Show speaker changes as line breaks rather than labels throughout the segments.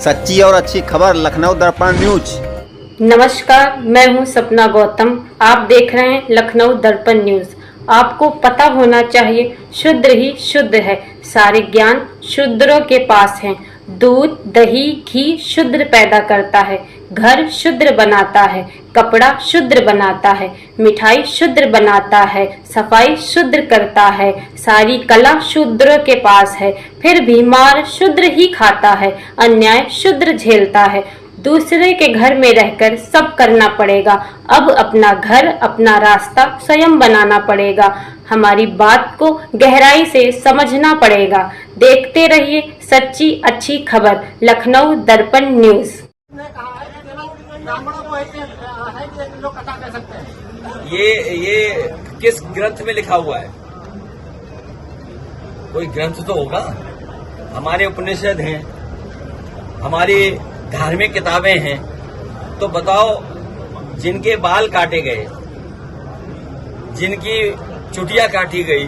सच्ची और अच्छी खबर लखनऊ दर्पण न्यूज।
नमस्कार, मैं हूं सपना गौतम। आप देख रहे हैं लखनऊ दर्पण न्यूज। आपको पता होना चाहिए, शूद्र ही शुद्ध है। सारे ज्ञान शूद्रों के पास है। दूध, दही, घी शूद्र पैदा करता है। घर शूद्र बनाता है। कपड़ा शूद्र बनाता है। मिठाई शूद्र बनाता है। सफाई शूद्र करता है। सारी कला शूद्रों के पास है। फिर भी मार शूद्र ही खाता है। अन्याय शूद्र झेलता है। दूसरे के घर में रहकर सब करना पड़ेगा। अब अपना घर, अपना रास्ता स्वयं बनाना पड़ेगा। हमारी बात को गहराई से समझना पड़ेगा। देखते रहिए सच्ची अच्छी खबर, लखनऊ दर्पण न्यूज।
ये किस ग्रंथ में लिखा हुआ है? कोई ग्रंथ तो होगा। हमारे उपनिषद हैं, हमारी धार्मिक किताबें हैं। तो बताओ, जिनके बाल काटे गए, जिनकी चुटिया काटी गई,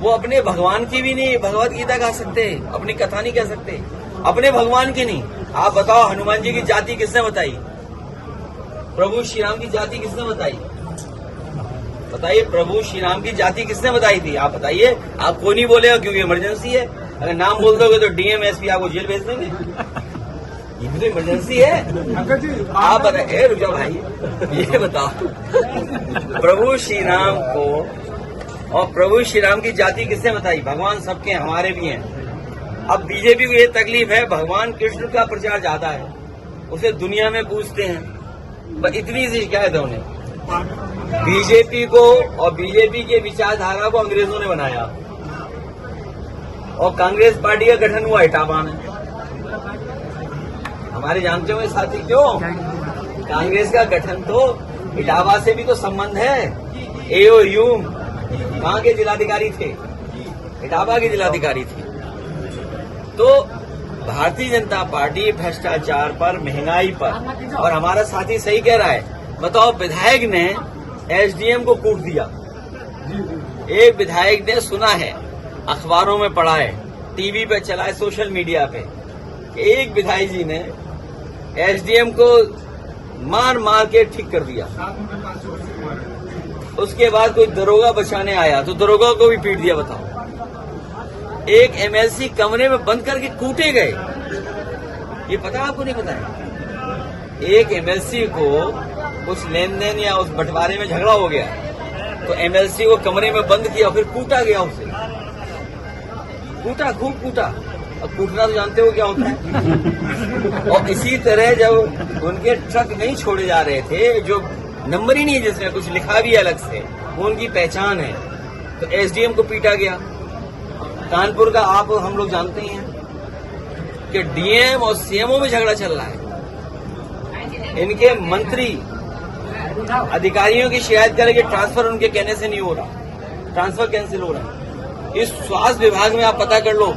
वो अपने भगवान की भी नहीं भगवत गीता गा सकते, अपनी कथा नहीं कह सकते, अपने भगवान की नहीं। आप बताओ, हनुमान जी की जाति किसने बताई? प्रभु श्री राम की जाति किसने बताई? बताइए, प्रभु श्री राम की जाति किसने बताई थी? आप बताइए। आप कोई नहीं बोलेगा क्योंकि इमरजेंसी है। अगर नाम बोल दोगे तो डीएम एसपी आपको जेल भेज देंगे। ये भी तो इमरजेंसी है। आप बताइए, रुक जाओ भाई, ये बताओ, प्रभु श्री राम को और प्रभु श्री राम की जाति किसने बताई? भगवान सबके, हमारे भी हैं। अब बीजेपी को ये तकलीफ है, भगवान कृष्ण का प्रचार ज्यादा है, उसे दुनिया में पूछते हैं। बस इतनी सी शिकायत है उन्हें। बीजेपी को और बीजेपी के विचारधारा को अंग्रेजों ने बनाया, और कांग्रेस पार्टी का गठन हुआ इटावा में। हमारे जानते होंगे साथी, क्यों? कांग्रेस का गठन तो इटावा से भी तो संबंध है। एओ यूम कहाँ के जिलाधिकारी थे? इटावा के जिलाधिकारी थे। तो भारतीय जनता पार्टी भ्रष्टाचार पर, महंगाई पर, और हमारा साथी सही कह रहा है। बताओ, विधायक ने एसडीएम को कूट दिया। एक विधायक ने, सुना है, अखबारों में पढ़ा है, टीवी पे चला है, सोशल मीडिया पे, एक विधायक जी ने एसडीएम को मार मार के ठीक कर दिया। उसके बाद कोई दरोगा बचाने आया तो दरोगा को भी पीट दिया। बताओ, एक एमएलसी कमरे में बंद करके कूटे गए। ये पता आपको? नहीं पता है? एक एमएलसी को उस लेन देन या उस बंटवारे में झगड़ा हो गया, तो एमएलसी को कमरे में बंद किया, फिर कूटा गया। उसे कूटा, खूब कूटा। अब कूटना तो जानते हो क्या होता है। और इसी तरह जब उनके ट्रक नहीं छोड़े जा रहे थे, जो नंबर ही नहीं है जिसमें कुछ लिखा भी अलग से, वो उनकी पहचान है, तो एसडीएम को पीटा गया। कानपुर का आप हम लोग जानते ही हैं कि डीएम और सीएमओ में झगड़ा चल रहा है। इनके मंत्री अधिकारियों की शिकायत करेंगे, ट्रांसफर उनके कहने से नहीं हो रहा, ट्रांसफर कैंसिल हो रहा है। इस स्वास्थ्य विभाग में आप पता कर लो,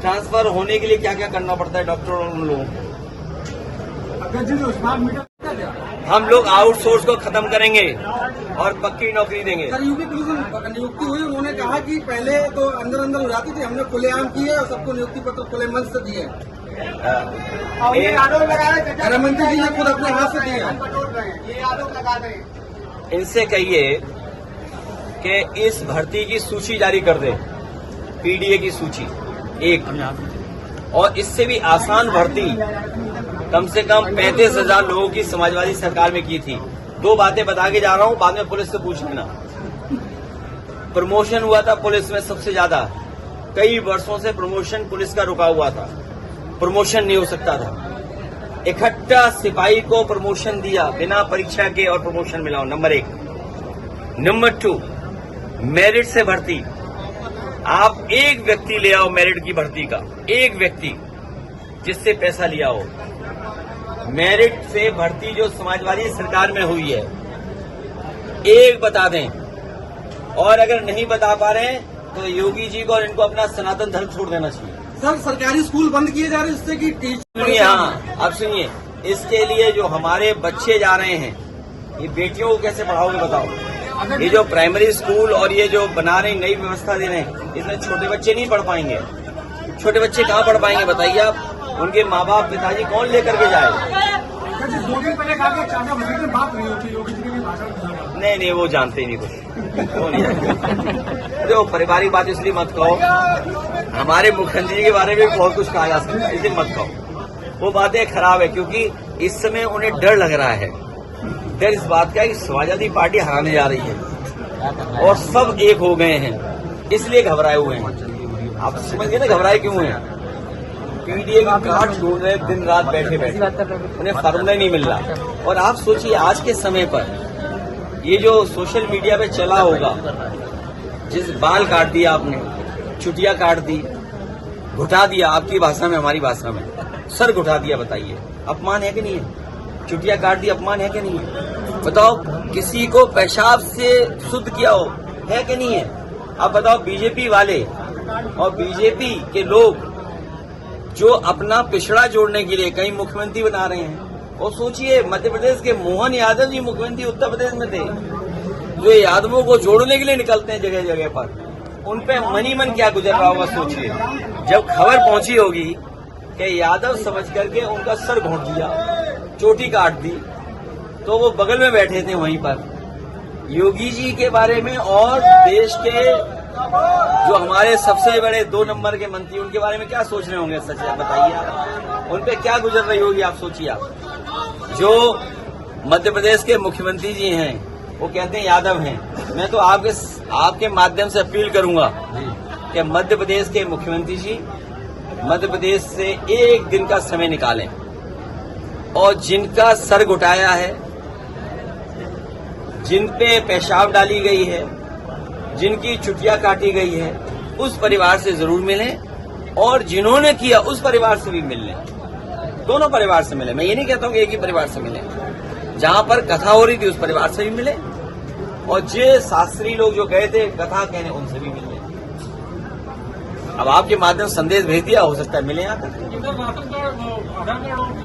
ट्रांसफर होने के लिए क्या क्या करना पड़ता है डॉक्टरों और उन लोगों को। हम लोग आउटसोर्स को खत्म करेंगे और पक्की नौकरी देंगे।
सर, यूपी पुलिस में नियुक्ति हुई, उन्होंने कहा कि पहले तो अंदर अंदर हो जाती थी, हमने खुलेआम की है और सबको नियुक्ति पत्र खुले मन से दिए। गृह मंत्री जी ने खुद अपने हाथ से दिए।
इनसे कहिए कि इस भर्ती की सूची जारी कर दे, पीडीए की सूची एक, और इससे भी आसान भर्ती कम से कम 35,000 लोगों की समाजवादी सरकार में की थी। दो बातें बता के जा रहा हूं, बाद में पुलिस से पूछ लेना। प्रमोशन हुआ था पुलिस में सबसे ज्यादा, कई वर्षों से प्रमोशन पुलिस का रुका हुआ था, प्रमोशन नहीं हो सकता था। इकट्ठा सिपाही को प्रमोशन दिया, बिना परीक्षा के, और प्रमोशन मिला। नंबर 1। नंबर 2, मेरिट से भर्ती। आप एक व्यक्ति ले आओ मेरिट की भर्ती का, एक व्यक्ति जिससे पैसा लिया हो। मेरिट से भर्ती जो समाजवादी सरकार में हुई है, एक बता दें। और अगर नहीं बता पा रहे हैं तो योगी जी को और इनको अपना सनातन धर्म छोड़ देना चाहिए।
सर, सरकारी स्कूल बंद किए जा रहे हैं जिससे कि
सुनिए, हाँ, अब सुनिए, इसके लिए जो हमारे बच्चे जा रहे हैं, ये बेटियों को कैसे पढ़ाओगे बताओ? ये जो प्राइमरी स्कूल और ये जो बना रहे नई व्यवस्था दे रहे हैं, इसमें छोटे बच्चे नहीं पढ़ पाएंगे। छोटे बच्चे कहाँ पढ़ पाएंगे बताइए आप? उनके माँ बाप पिताजी कौन लेकर के जाए?
2 दिन पहले कहा कि चाचा मुझे बात नहीं होती योगी जी के भाषण।
नहीं, वो जानते ही नहीं कुछ, वो नहीं जानते। देखो, पारिवारिक बात इसलिए मत कहो, हमारे मुख्यमंत्री जी के बारे में भी बहुत कुछ कहा जा सकता है, इसलिए मत कहो। वो बातें खराब है, क्योंकि इस समय उन्हें डर लग रहा है। डर इस बात का है कि समाजवादी पार्टी हराने जा रही है और सब एक हो गए हैं, इसलिए घबराए हुए हैं। आप समझ गए ना घबराए क्यों हैं? पीडीए का कार्ड ढूंढ रहे, दिन रात बैठे बैठे, उन्हें फॉर्मूला नहीं मिल रहा। और आप सोचिए, आज के समय पर ये जो सोशल मीडिया पे चला होगा, जिस बाल काट दिया आपने, चुटिया काट दी, घुटा दिया, आपकी भाषा में हमारी भाषा में सर घुटा दिया, बताइए अपमान है कि नहीं है? चुटिया काट दी, अपमान है कि नहीं है? बताओ, किसी को पेशाब से शुद्ध किया हो, है कि नहीं है? अब बताओ, बीजेपी वाले और बीजेपी के लोग जो अपना पिछड़ा जोड़ने के लिए कहीं मुख्यमंत्री बना रहे हैं। और सोचिए, मध्य प्रदेश के मोहन यादव जी मुख्यमंत्री उत्तर प्रदेश में थे, जो यादवों को जोड़ने के लिए निकलते हैं जगह जगह पर। उन पे मनी मन क्या गुजर रहा होगा, सोचिए। जब खबर पहुंची होगी कि यादव समझ करके उनका सर घोंट दिया, चोटी काट दी, तो वो बगल में बैठे थे वहीं पर। योगी जी के बारे में और देश के जो हमारे सबसे बड़े 2 नंबर के मंत्री, उनके बारे में क्या सोच रहे होंगे? सच बताइए आप, उन पे क्या गुजर रही होगी, आप सोचिए। आप जो मध्य प्रदेश के मुख्यमंत्री जी हैं, वो कहते हैं यादव हैं। मैं तो आपके माध्यम से अपील करूंगा कि मध्य प्रदेश के मुख्यमंत्री जी मध्य प्रदेश से एक दिन का समय निकालें और जिनका सर घुटाया है, जिन पे पेशाब डाली गई है, जिनकी चुटिया काटी गई है, उस परिवार से जरूर मिलें और जिन्होंने किया उस परिवार से भी मिल लें। दोनों परिवार से मिलें। मैं ये नहीं कहता हूं कि एक ही परिवार से मिलें। जहां पर कथा हो रही थी उस परिवार से भी मिले और जे शास्त्री लोग जो गए थे कथा कहने, उनसे भी मिल लें। अब आपके माध्यम से संदेश भेज दिया, हो सकता है मिले आकर।